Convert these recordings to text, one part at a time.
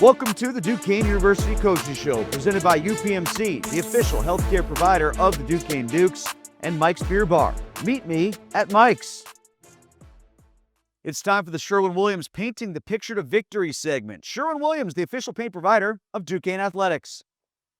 Welcome to the Duquesne University Coaches Show, presented by UPMC, the official healthcare provider of the Duquesne Dukes, and Mike's Beer Bar. Meet me at Mike's. It's time for the Sherwin-Williams Painting the Picture to Victory segment. Sherwin-Williams, the official paint provider of Duquesne Athletics.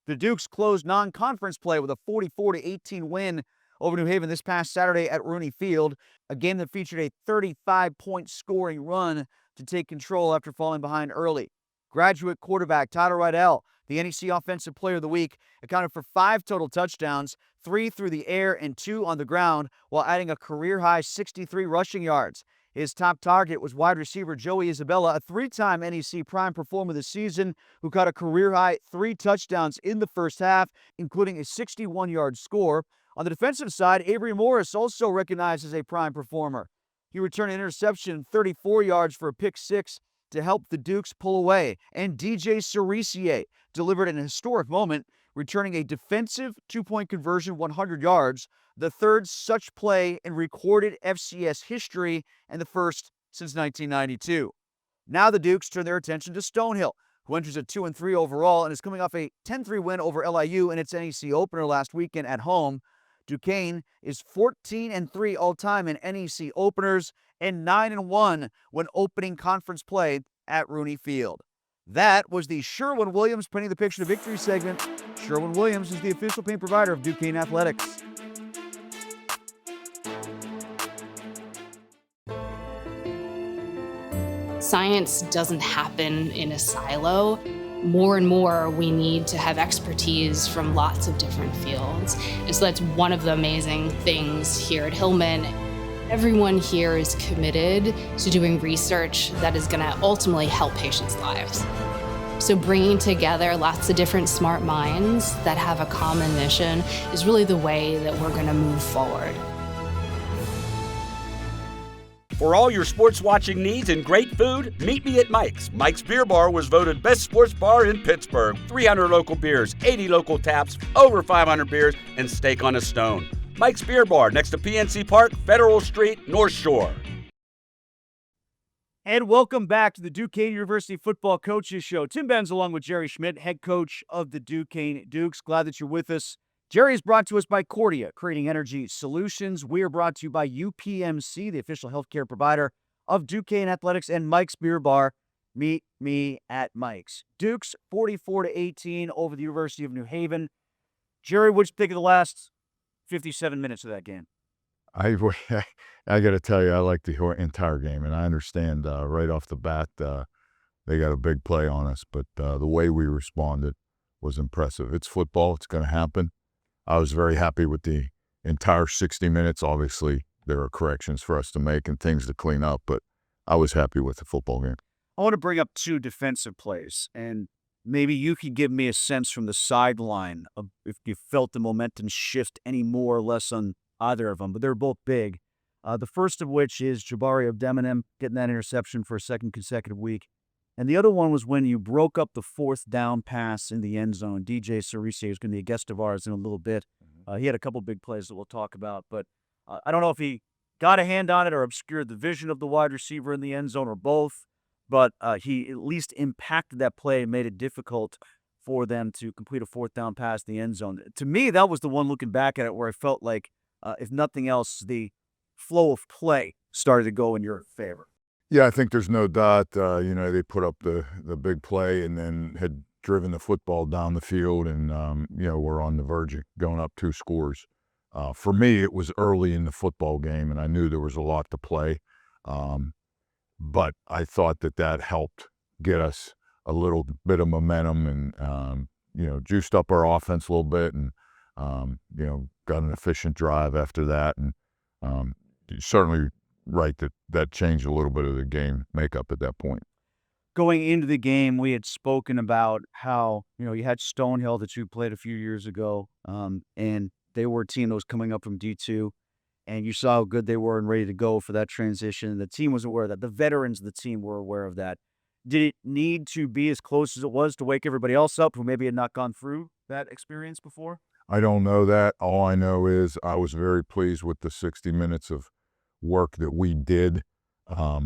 The Dukes closed non-conference play with a 44-18 win over New Haven this past Saturday at Rooney Field, a game that featured a 35-point scoring run to take control after falling behind early. Graduate quarterback Tyler Rydell, the NEC Offensive Player of the Week, accounted for 5 total touchdowns, 3 through the air and 2 on the ground, while adding a career-high 63 rushing yards. His top target was wide receiver Joey Isabella, a 3-time NEC Prime Performer this season, who caught a career-high 3 touchdowns in the first half, including a 61-yard score. On the defensive side, Avery Morris, also recognized as a Prime Performer. He returned an interception 34 yards for a pick 6 to help the Dukes pull away, and DJ Cerisier delivered an historic moment, returning a defensive 2-point conversion 100 yards, the third such play in recorded FCS history and the first since 1992. Now the Dukes turn their attention to Stonehill, who enters at 2-3 overall and is coming off a 10-3 win over LIU in its NEC opener last weekend at home. Duquesne is 14-3 all-time in NEC openers and 9-1 when opening conference play at Rooney Field. That was the Sherwin-Williams Painting the Picture to Victory segment. Sherwin-Williams is the official paint provider of Duquesne Athletics. Science doesn't happen in a silo. More and more, we need to have expertise from lots of different fields. And so that's one of the amazing things here at Hillman. Everyone here is committed to doing research that is going to ultimately help patients' lives. So bringing together lots of different smart minds that have a common mission is really the way that we're going to move forward. For all your sports watching needs and great food, meet me at Mike's. Mike's Beer Bar was voted best sports bar in Pittsburgh. 300 local beers, 80 local taps, over 500 beers, and steak on a stone. Mike's Beer Bar, next to PNC Park, Federal Street, North Shore. And welcome back to the Duquesne University Football Coaches Show. Tim Benz along with Jerry Schmitt, head coach of the Duquesne Dukes. Glad that you're with us. Jerry is brought to us by Cordia, creating energy solutions. We are brought to you by UPMC, the official healthcare provider of Duquesne Athletics, and Mike's Beer Bar. Meet me at Mike's. Dukes 44-18 over the University of New Haven. Jerry, what'd you think of the last 57 minutes of that game? I got to tell you, I like the entire game, and I understand right off the bat they got a big play on us, but the way we responded was impressive. It's football. It's going to happen. I was very happy with the entire 60 minutes. Obviously, there are corrections for us to make and things to clean up, but I was happy with the football game. I want to bring up 2 defensive plays, and maybe you could give me a sense from the sideline of if you felt the momentum shift any more or less on either of them, but they're both big. The first of which is Jabari Abdeminem getting that interception for a second consecutive week. And the other one was when you broke up the 4th down pass in the end zone. DJ Cerisier is going to be a guest of ours in a little bit. He had a couple big plays that we'll talk about, but I don't know if he got a hand on it or obscured the vision of the wide receiver in the end zone or both, but he at least impacted that play and made it difficult for them to complete a 4th down pass in the end zone. To me, that was the one looking back at it where I felt like, if nothing else, the flow of play started to go in your favor. Yeah, I think there's no doubt, they put up the big play and then had driven the football down the field and, we're on the verge of going up 2 scores. For me, it was early in the football game, and I knew there was a lot to play. But I thought that helped get us a little bit of momentum and, juiced up our offense a little bit and, got an efficient drive after that. And certainly right that changed a little bit of the game makeup at that point. Going into the game, we had spoken about how, you had Stonehill that you played a few years ago, and they were a team that was coming up from D2, and you saw how good they were and ready to go for that transition. The team was aware of that. The veterans of the team were aware of that. Did it need to be as close as it was to wake everybody else up who maybe had not gone through that experience before? I don't know that. All I know is I was very pleased with the 60 minutes of work that we did.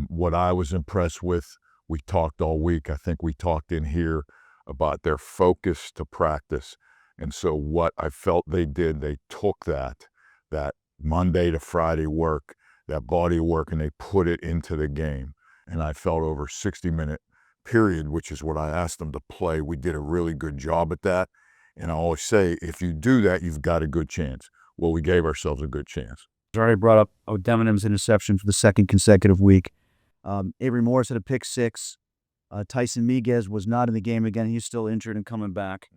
What I was impressed with We talked all week. I think we talked in here about their focus to practice. And so what I felt they did, they took that Monday to Friday work, that body work, and they put it into the game. And I felt over a 60-minute period, which is what I asked them to play, we did a really good job at that. And I always say, if you do that, you've got a good chance. Well, we gave ourselves a good chance. I already brought up Demonham's interception for the second consecutive week. Avery Morris had a pick six. Tyson Miguez was not in the game again. He's still injured and coming back.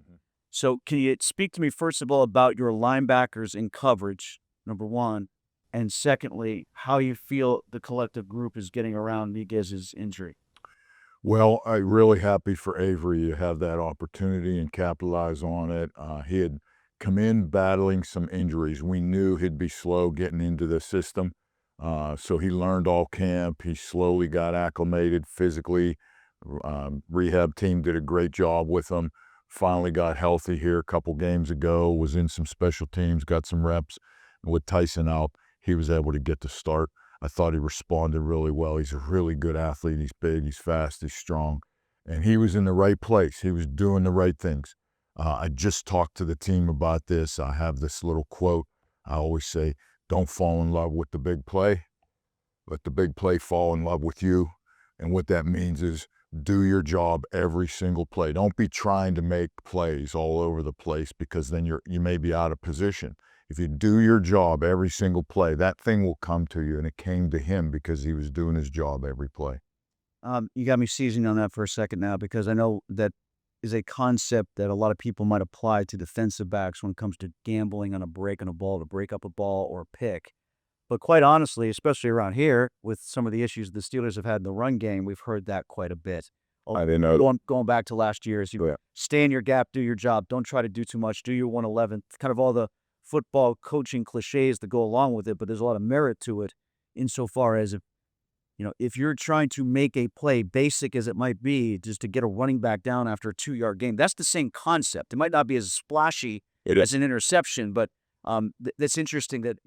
So can you speak to me, first of all, about your linebackers in coverage, number one, and secondly, how you feel the collective group is getting around Miguez's injury? Well, I'm really happy for Avery to have that opportunity and capitalize on it. He had come in battling some injuries. We knew he'd be slow getting into the system. So he learned all camp. He slowly got acclimated physically. Rehab team did a great job with him. Finally got healthy here a couple games ago, was in some special teams, got some reps. And with Tyson out, he was able to get the start. I thought he responded really well. He's a really good athlete. He's big, he's fast, he's strong. And he was in the right place. He was doing the right things. I just talked to the team about this. I have this little quote. I always say, don't fall in love with the big play. Let the big play fall in love with you. And what that means is do your job every single play. Don't be trying to make plays all over the place, because then you may be out of position. If you do your job every single play, that thing will come to you, and it came to him because he was doing his job every play. You got me seizing on that for a second now, because I know that is a concept that a lot of people might apply to defensive backs when it comes to gambling on a break on a ball, to break up a ball or a pick. But quite honestly, especially around here, with some of the issues the Steelers have had in the run game, we've heard that quite a bit. I didn't know. Going back to last year, is stay in your gap, do your job, don't try to do too much, do your 111, kind of all the football coaching cliches that go along with it, but there's a lot of merit to it insofar as if you're trying to make a play, basic as it might be, just to get a running back down after a 2-yard gain, that's the same concept. It might not be as splashy as an interception, but that's interesting that,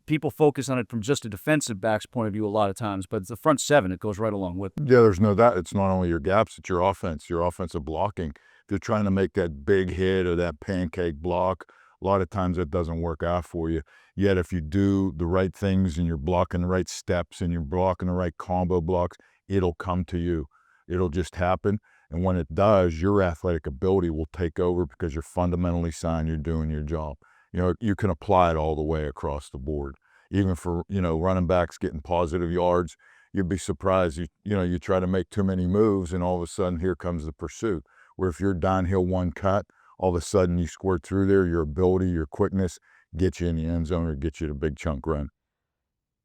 people focus on it from just a defensive back's point of view a lot of times, but it's the front seven, it goes right along with it. Yeah, there's no doubt. It's not only your gaps, it's your offense, your offensive blocking. If you're trying to make that big hit or that pancake block, a lot of times that doesn't work out for you. Yet if you do the right things and you're blocking the right steps and you're blocking the right combo blocks, it'll come to you. It'll just happen. And when it does, your athletic ability will take over because you're fundamentally sound, you're doing your job. You can apply it all the way across the board. Even for, running backs getting positive yards, you'd be surprised. You try to make too many moves and all of a sudden here comes the pursuit. Where if you're downhill one cut, all of a sudden you squirt through there, your ability, your quickness, get you in the end zone or get you to big chunk run.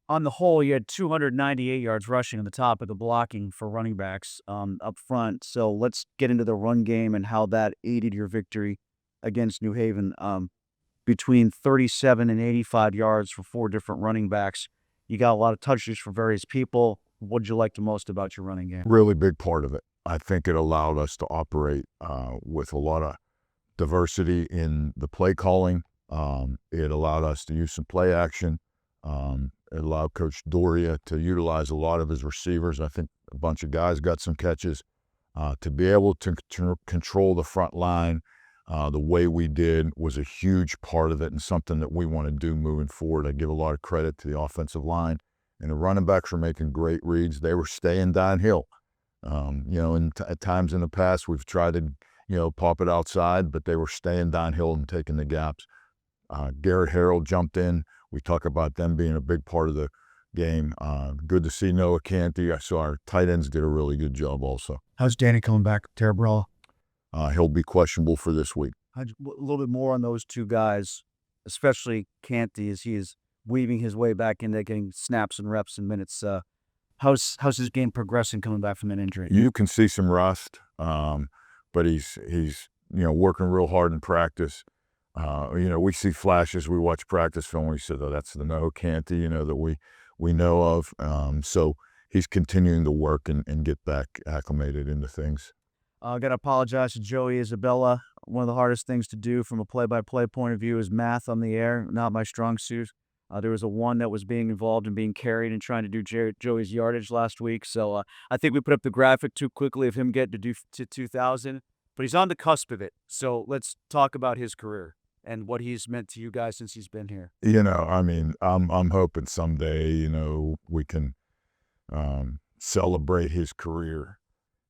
On the whole, you had 298 yards rushing on the top of the blocking for running backs up front. So let's get into the run game and how that aided your victory against New Haven. Between 37 and 85 yards for 4 different running backs. You got a lot of touches for various people. What did you like the most about your running game? Really big part of it. I think it allowed us to operate with a lot of diversity in the play calling. It allowed us to use some play action. It allowed Coach Doria to utilize a lot of his receivers. I think a bunch of guys got some catches. To be able to control the front line the way we did was a huge part of it and something that we want to do moving forward. I give a lot of credit to the offensive line, and the running backs were making great reads. They were staying downhill. At times in the past, we've tried to, pop it outside, but they were staying downhill and taking the gaps. Garrett Harrell jumped in. We talk about them being a big part of the game. Good to see Noah Canty. I saw our tight ends did a really good job also. How's Danny coming back, Terabrolla? He'll be questionable for this week. A little bit more on those two guys, especially Canty, as he is weaving his way back into getting snaps and reps and minutes. How's his game progressing coming back from that injury? You can see some rust, but he's working real hard in practice. We see flashes. We watch practice film. We said, "Oh, that's the Noah Canty," that we know of. So he's continuing to work and get back acclimated into things. I got to apologize to Joey Isabella. One of the hardest things to do from a play-by-play point of view is math on the air, not my strong suit. There was a one that was being involved in being carried and trying to do Joey's yardage last week. So I think we put up the graphic too quickly of him getting to 2,000, but he's on the cusp of it. So let's talk about his career and what he's meant to you guys since he's been here. I mean, I'm hoping someday, we can celebrate his career.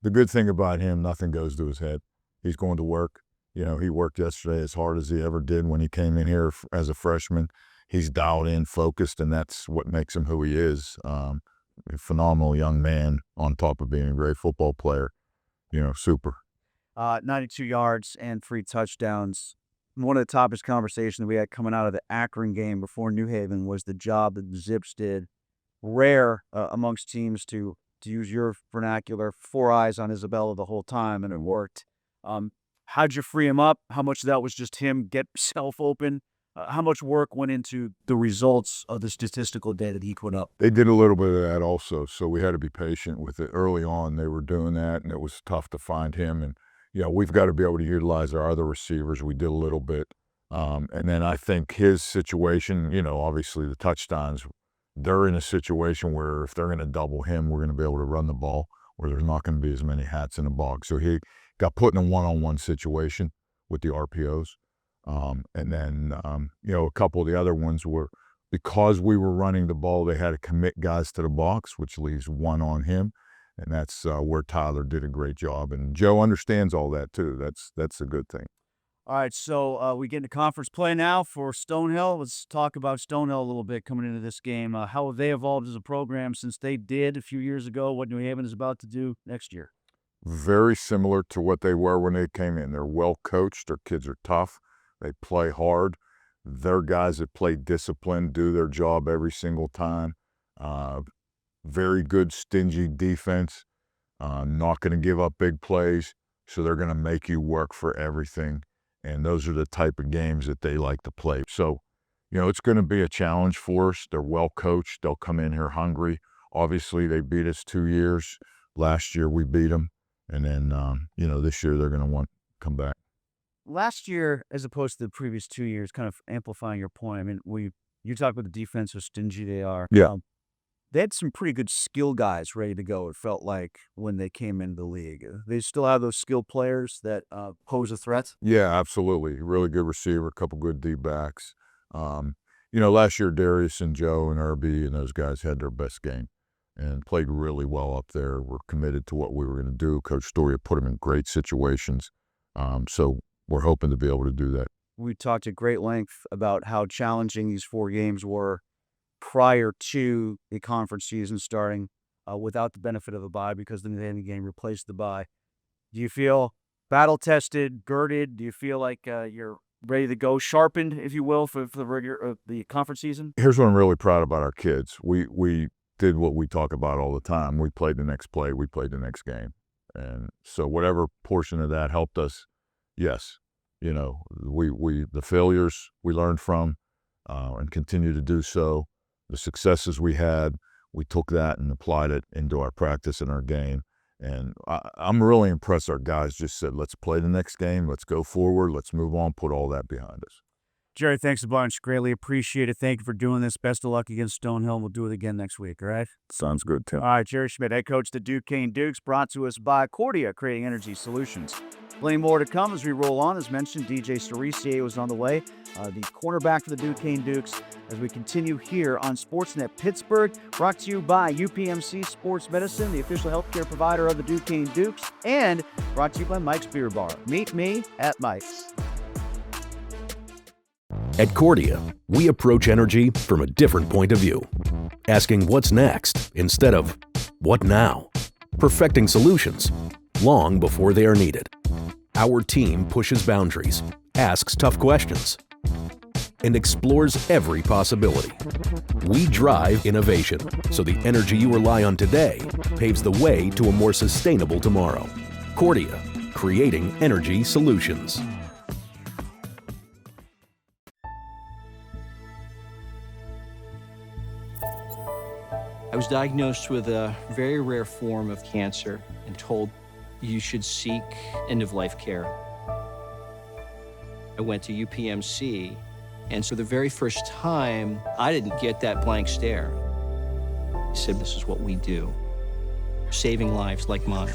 The good thing about him, nothing goes to his head. He's going to work. He worked yesterday as hard as he ever did when he came in here as a freshman. He's dialed in, focused, and that's what makes him who he is. A phenomenal young man on top of being a great football player. Super. 92 yards and 3 touchdowns. One of the topics conversation that we had coming out of the Akron game before New Haven was the job that the Zips did. Rare amongst teams to use your vernacular, 4 eyes on Isabella the whole time, and it worked. How'd you free him up? How much of that was just him get himself open? How much work went into the results of the statistical data that he put up? They did a little bit of that also, so we had to be patient with it. Early on, they were doing that, and it was tough to find him. And, we've got to be able to utilize our other receivers. We did a little bit. And then I think his situation, obviously the touchdowns, they're in a situation where if they're going to double him, we're going to be able to run the ball, where there's not going to be as many hats in the box. So he got put in a one-on-one situation with the RPOs. And then, a couple of the other ones were, because we were running the ball, they had to commit guys to the box, which leaves 1 on him. And that's where Tyler did a great job. And Joe understands all that too. That's a good thing. All right, so we get into conference play now for Stonehill. Let's talk about Stonehill a little bit coming into this game. How have they evolved as a program since they did a few years ago, what New Haven is about to do next year? Very similar to what they were when they came in. They're well coached. Their kids are tough. They play hard. They're guys that play disciplined, do their job every single time. Very good, stingy defense. Not going to give up big plays, so they're going to make you work for everything. And those are the type of games that they like to play. So, it's going to be a challenge for us. They're well coached. They'll come in here hungry. Obviously, they beat us 2 years. Last year, we beat them. And then, this year they're going to want to come back. Last year, as opposed to the previous 2 years, kind of amplifying your point, I mean, you talk about the defense, how stingy they are. Yeah. They had some pretty good skill guys ready to go, it felt like, when they came into the league. They still have those skilled players that pose a threat? Yeah, absolutely. Really good receiver, a couple good D-backs. Last year, Darius and Joe and Irby and those guys had their best game and played really well up there. We're committed to what we were going to do. Coach Story put them in great situations. So we're hoping to be able to do that. We talked at great length about how challenging these 4 games were prior to the conference season starting without the benefit of a bye, because the New Haven game replaced the bye. Do you feel battle-tested, girded? Do you feel like you're ready to go, sharpened, if you will, for the conference season? Here's what I'm really proud about our kids. We did what we talk about all the time. We played the next play. We played the next game. And so whatever portion of that helped us, yes. The failures we learned from and continue to do so. The successes we had, we took that and applied it into our practice and our game. And I'm really impressed our guys just said, let's play the next game. Let's go forward. Let's move on, put all that behind us. Jerry, thanks a bunch. Greatly appreciate it. Thank you for doing this. Best of luck against Stonehill. We'll do it again next week, all right? Sounds good, Tim. All right, Jerry Schmitt, head coach of the Duquesne Dukes, brought to us by Cordia, creating energy solutions. Plenty more to come as we roll on. As mentioned, DJ Cerisier was on the way, the cornerback for the Duquesne Dukes, as we continue here on SportsNet Pittsburgh, brought to you by UPMC Sports Medicine, the official healthcare provider of the Duquesne Dukes, and brought to you by Mike's Beer Bar. Meet me at Mike's. At Cordia, we approach energy from a different point of view, asking what's next instead of what now, perfecting solutions long before they are needed. Our team pushes boundaries, asks tough questions, and explores every possibility. We drive innovation, so the energy you rely on today paves the way to a more sustainable tomorrow. Cordia, creating energy solutions. I was diagnosed with a very rare form of cancer and told you should seek end-of-life care. I went to UPMC And so the very first time, I didn't get that blank stare. He said, this is what we do, saving lives like mine.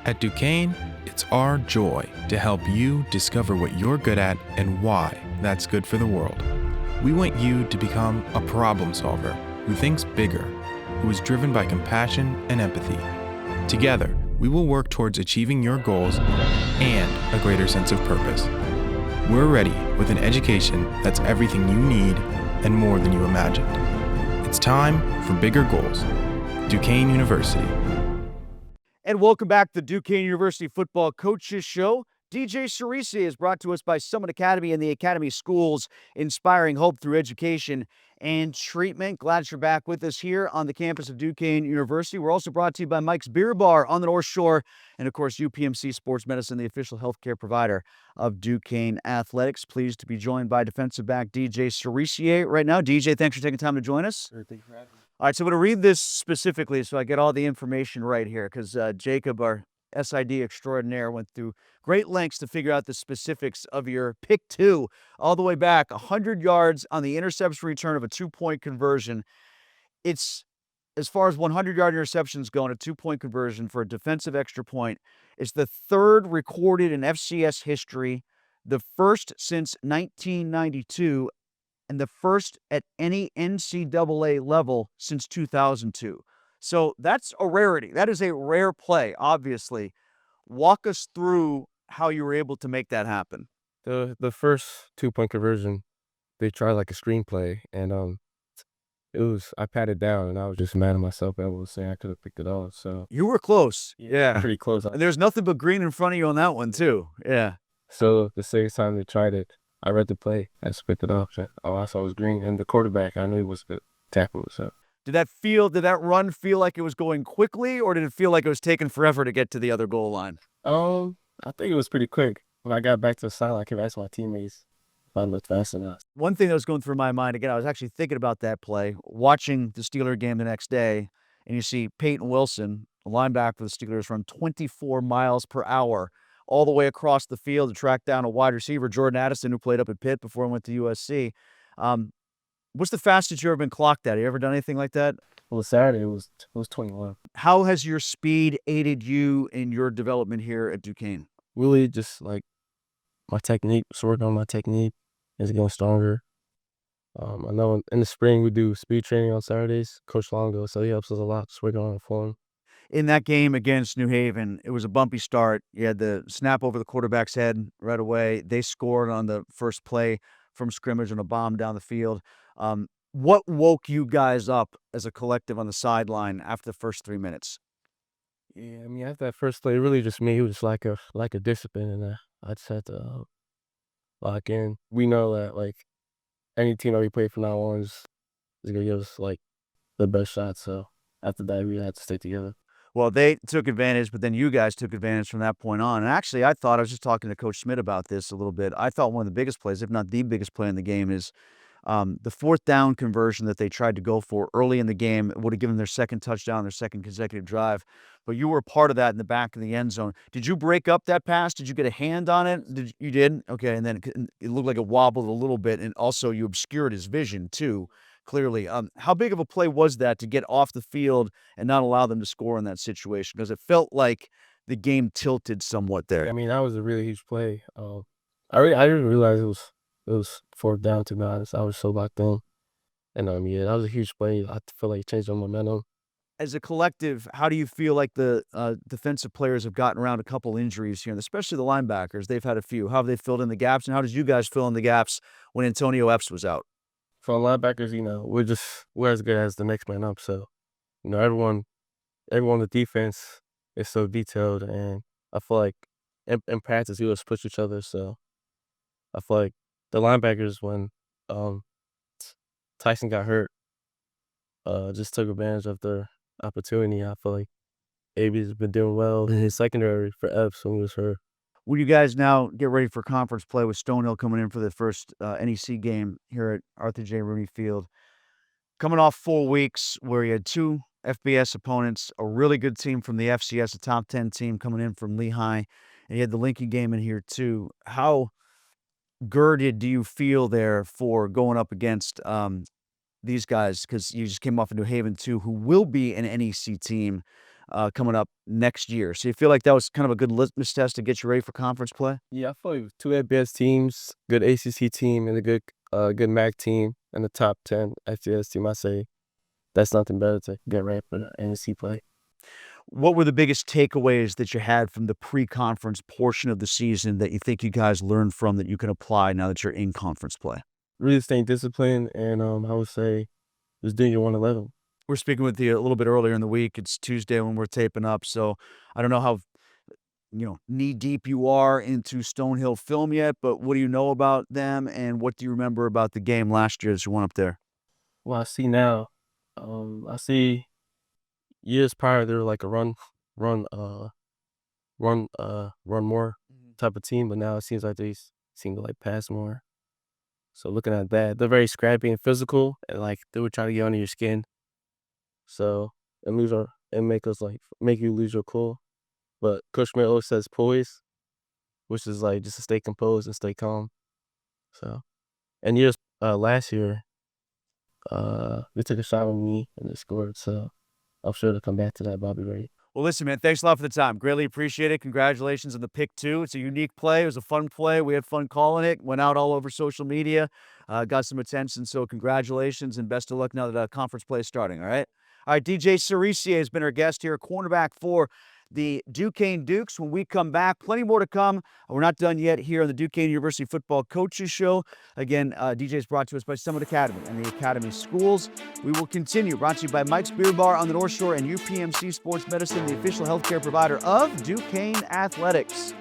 At Duquesne, it's our joy to help you discover what you're good at and why that's good for the world. We want you to become a problem solver who thinks bigger, who is driven by compassion and empathy. Together, we will work towards achieving your goals and a greater sense of purpose. We're ready with an education that's everything you need and more than you imagined. It's time for bigger goals. Duquesne University. And welcome back to the Duquesne University Football Coaches Show. DJ Cerisier is brought to us by Summit Academy and the Academy Schools, inspiring hope through education and treatment. Glad you're back with us here on the campus of Duquesne University. We're also brought to you by Mike's Beer Bar on the North Shore, and of course, UPMC Sports Medicine, the official healthcare provider of Duquesne Athletics. Pleased to be joined by defensive back DJ Cerisier right now. DJ, thanks for taking time to join us. Sure, thank you for having me. All right, so I'm going to read this specifically so I get all the information right here, because Jacob, our SID extraordinaire, went through great lengths to figure out the specifics of your pick two, all the way back 100 yards on the interception return of a 2-point conversion. It's, as far as 100-yard interceptions go, a 2-point conversion for a defensive extra point. It's the third recorded in FCS history, the first since 1992, and the first at any NCAA level since 2002. So that's a rarity. That is a rare play, obviously. Walk us through how you were able to make that happen. The first 2-point conversion, they tried like a screenplay, and I patted down, and I was just mad at myself. I was saying I could have picked it off. So You were close. Yeah. pretty close. And there's nothing but green in front of you on that one, too. Yeah. So the second time they tried it, I read the play. I just picked it off. All I saw was green, and the quarterback, I knew he was the tackle. So Did that run feel like it was going quickly, or did it feel like it was taking forever to get to the other goal line? I think it was pretty quick. When I got back to the sideline, I kept asking my teammates if I looked fast enough. One thing that was going through my mind, again, I was actually thinking about that play, watching the Steeler game the next day, and you see Peyton Wilson, a linebacker for the Steelers, run 24 miles per hour all the way across the field to track down a wide receiver, Jordan Addison, who played up at Pitt before he went to USC. What's the fastest you've ever been clocked at? Have you ever done anything like that? Well, Saturday it was 21. How has your speed aided you in your development here at Duquesne? Really, just like my technique, just working on my technique, is getting stronger. I know in the spring we do speed training on Saturdays, Coach Longo, so he helps us a lot, just working on the form. In that game against New Haven, it was a bumpy start. You had the snap over the quarterback's head right away. They scored on the first play from scrimmage on a bomb down the field. What woke you guys up as a collective on the sideline after the first 3 minutes? Yeah, I mean, after that first play, really just me. It was like a discipline, and I just had to lock in. We know that like any team that we play from now on is gonna give us like the best shot. So after that, we had to stay together. Well, they took advantage, but then you guys took advantage from that point on. And actually, I was just talking to Coach Schmitt about this a little bit. I thought one of the biggest plays, if not the biggest play in the game, is the 4th down conversion that they tried to go for early in the game. It would have given their second touchdown, their second consecutive drive. But you were part of that in the back of the end zone. Did you break up that pass? Did you get a hand on it? You did? Okay, and then it looked like it wobbled a little bit, and also you obscured his vision too, clearly. How big of a play was that to get off the field and not allow them to score in that situation? Because it felt like the game tilted somewhat there. I mean, that was a really huge play. I didn't realize it was 4th down, to be honest. I was so locked in. And yeah, that was a huge play. I feel like it changed the momentum. As a collective, how do you feel like the defensive players have gotten around a couple injuries here, and especially the linebackers? They've had a few. How have they filled in the gaps, and how did you guys fill in the gaps when Antonio Epps was out? For linebackers, we're as good as the next man up. So, everyone on the defense is so detailed, and I feel like in practice we always push each other. So, I feel like the linebackers, when Tyson got hurt, just took advantage of their opportunity. I feel like AB's been doing well in his secondary for Epps when he was hurt. Will you guys now get ready for conference play with Stonehill coming in for the first NEC game here at Arthur J. Rooney Field? Coming off 4 weeks where you had 2 FBS opponents, a really good team from the FCS, a top 10 team coming in from Lehigh, and you had the Lincoln game in here too. How girded do you feel there for going up against these guys? Because you just came off of New Haven too, who will be an NEC team coming up next year. So you feel like that was kind of a good litmus test to get you ready for conference play? Yeah, I feel like 2 FBS teams, good ACC team, and a good MAC team, and the top 10 FCS team. I say that's nothing better to get ready for the NEC play. What were the biggest takeaways that you had from the pre-conference portion of the season that you think you guys learned from that you can apply now that you're in conference play? Really staying disciplined, and I would say just doing your 111. We're speaking with you a little bit earlier in the week. It's Tuesday when we're taping up, so I don't know how knee-deep you are into Stonehill film yet, but what do you know about them, and what do you remember about the game last year as you went up there? Well, I see now. I see years prior they were like a run more type of team, but now it seems like they seem to like pass more. So looking at that, they're very scrappy and physical, and like they would try to get under your skin. So make you lose your cool. But Coach Schmitt always says poise, which is like just to stay composed and stay calm. So, and last year, they took a shot on me and they scored. So I'm sure to come back to that, but I'll be ready. Well, listen, man, thanks a lot for the time. Greatly appreciate it. Congratulations on the pick, too. It's a unique play. It was a fun play. We had fun calling it. Went out all over social media. Got some attention, so congratulations and best of luck now that conference play is starting, all right? All right, DJ Cerisier has been our guest here, cornerback for the Duquesne Dukes. When we come back, plenty more to come. We're not done yet here on the Duquesne University Football Coaches Show. Again, DJ is brought to us by Summit Academy and the Academy Schools. We will continue. Brought to you by Mike's Beer Bar on the North Shore and UPMC Sports Medicine, the official healthcare provider of Duquesne Athletics.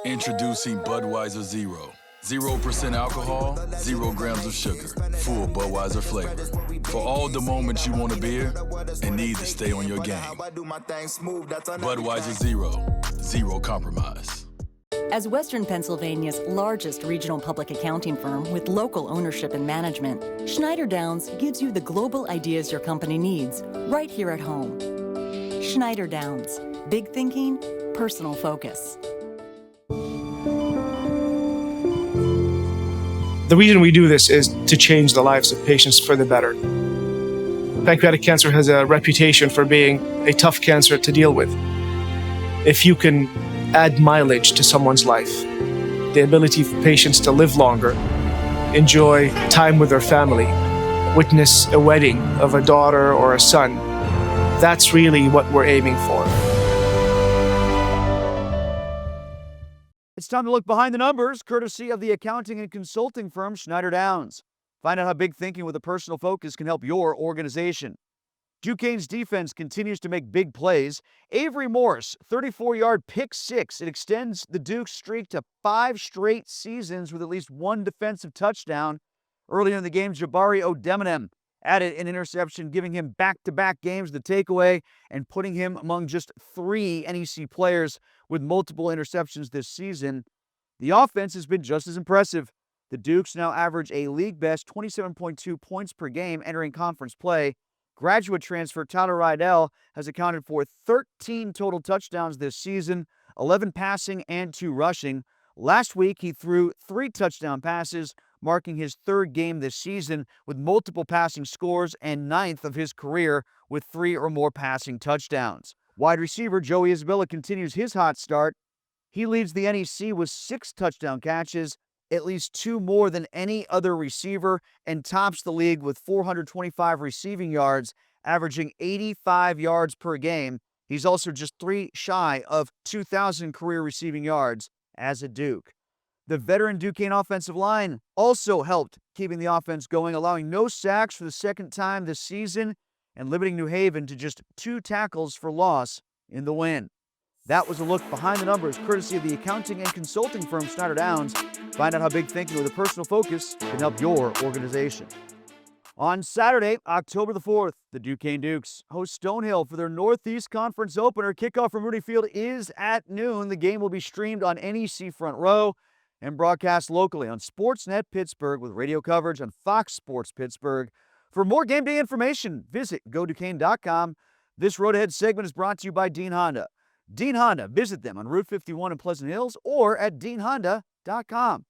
Introducing Budweiser Zero. 0% alcohol, 0 grams of sugar, full Budweiser flavor. For all the moments you want a beer and need to stay on your game. Budweiser Zero, 0 compromise. As Western Pennsylvania's largest regional public accounting firm with local ownership and management, Schneider Downs gives you the global ideas your company needs right here at home. Schneider Downs, big thinking, personal focus. The reason we do this is to change the lives of patients for the better. Pancreatic cancer has a reputation for being a tough cancer to deal with. If you can add mileage to someone's life, the ability for patients to live longer, enjoy time with their family, witness a wedding of a daughter or a son, that's really what we're aiming for. It's time to look behind the numbers, courtesy of the accounting and consulting firm Schneider Downs. Find out how big thinking with a personal focus can help your organization. Duquesne's defense continues to make big plays. Avery Morris, 34-yard pick six. It extends the Dukes' streak to 5 straight seasons with at least 1 defensive touchdown. Earlier in the game, Jabari Odeminem added an interception, giving him back-to-back games the takeaway and putting him among just 3 NEC players with multiple interceptions this season. The offense has been just as impressive. The Dukes now average a league-best 27.2 points per game entering conference play. Graduate transfer Tyler Rydell has accounted for 13 total touchdowns this season, 11 passing and 2 rushing. Last week, he threw 3 touchdown passes, marking his 3rd game this season with multiple passing scores and 9th of his career with 3 or more passing touchdowns. Wide receiver Joey Isabella continues his hot start. He leads the NEC with 6 touchdown catches, at least 2 more than any other receiver, and tops the league with 425 receiving yards, averaging 85 yards per game. He's also just 3 shy of 2,000 career receiving yards as a Duke. The veteran Duquesne offensive line also helped keeping the offense going, allowing no sacks for the 2nd time this season and limiting New Haven to just 2 tackles for loss in the win. That was a look behind the numbers, courtesy of the accounting and consulting firm Schneider Downs. Find out how big thinking with a personal focus can help your organization. On Saturday, October the 4th, the Duquesne Dukes host Stonehill for their Northeast Conference opener. Kickoff from Rudy Field is at noon. The game will be streamed on NEC Front Row. and broadcast locally on SportsNet Pittsburgh with radio coverage on Fox Sports Pittsburgh. For more game day information, visit GoDuquesne.com. This Road Ahead segment is brought to you by Dean Honda. Dean Honda, visit them on Route 51 in Pleasant Hills or at DeanHonda.com.